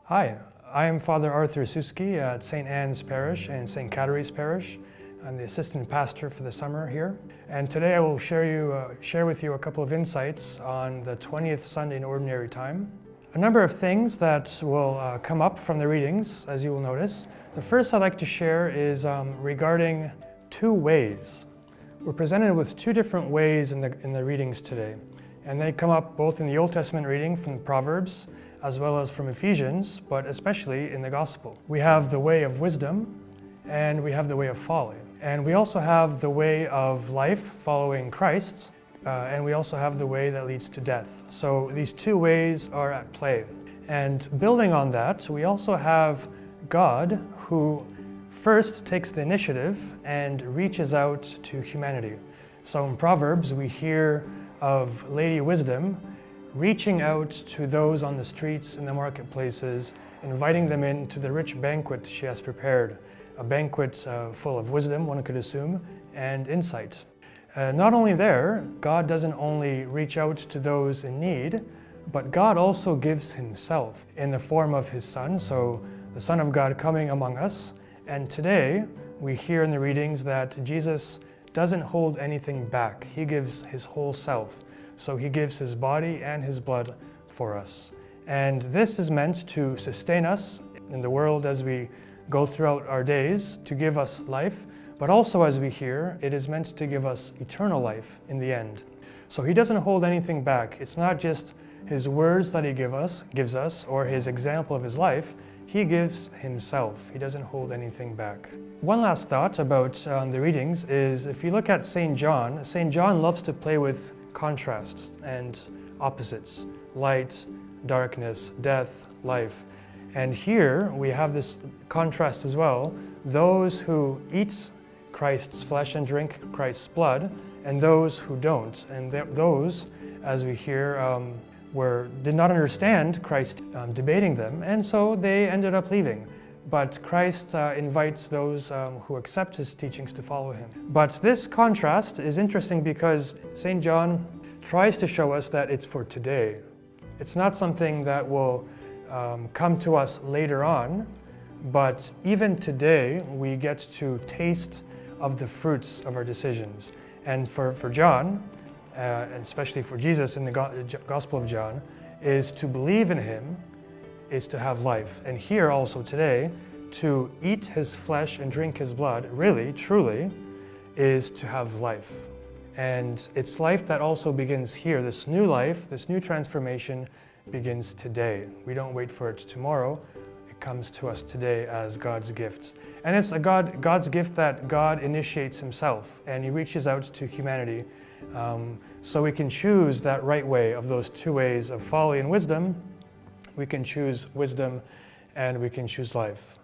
Hi, I am Father Arthur Suski at St. Anne's Parish and St. Catery's Parish. I'm the assistant pastor for the summer here. And today I will share with you a couple of insights on the 20th Sunday in Ordinary Time. A number of things that will come up from the readings, as you will notice. The first I'd like to share is regarding two ways. We're presented with two different ways in the readings today. And they come up both in the Old Testament reading from Proverbs, as well as from Ephesians, but especially in the Gospel. We have the way of wisdom, and we have the way of folly. And we also have the way of life following Christ, and we also have the way that leads to death. So these two ways are at play. And building on that, we also have God who first takes the initiative and reaches out to humanity. So in Proverbs, we hear of Lady Wisdom reaching out to those on the streets and the marketplaces, inviting them into the rich banquet she has prepared, a banquet full of wisdom, one could assume, and insight. Not only there, God doesn't only reach out to those in need, but God also gives himself in the form of his Son, so the Son of God coming among us. And today, we hear in the readings that Jesus doesn't hold anything back. He gives his whole self. So he gives his body and his blood for us. And this is meant to sustain us in the world as we go throughout our days, to give us life, but also, as we hear, it is meant to give us eternal life in the end. So he doesn't hold anything back. It's not just his words that he gives us, or his example of his life. He gives himself. He doesn't hold anything back. One last thought about the readings is, if you look at St. John loves to play with contrasts and opposites, light, darkness, death, life. And here we have this contrast as well, those who eat Christ's flesh and drink Christ's blood, and those who don't. And those, as we hear, did not understand Christ debating them, and so they ended up leaving. But Christ invites those who accept his teachings to follow him. But this contrast is interesting because St. John tries to show us that it's for today. It's not something that will come to us later on, but even today we get to taste of the fruits of our decisions. And for John, and especially for Jesus in the Gospel of John, is to believe in him is to have life. And here also today, to eat his flesh and drink his blood, really, truly, is to have life. And it's life that also begins here. This new life, this new transformation begins today. We don't wait for it tomorrow. It comes to us today as God's gift. And it's God's gift that God initiates himself, and he reaches out to humanity. So we can choose that right way of those two ways of folly and wisdom. We can choose wisdom, and we can choose life.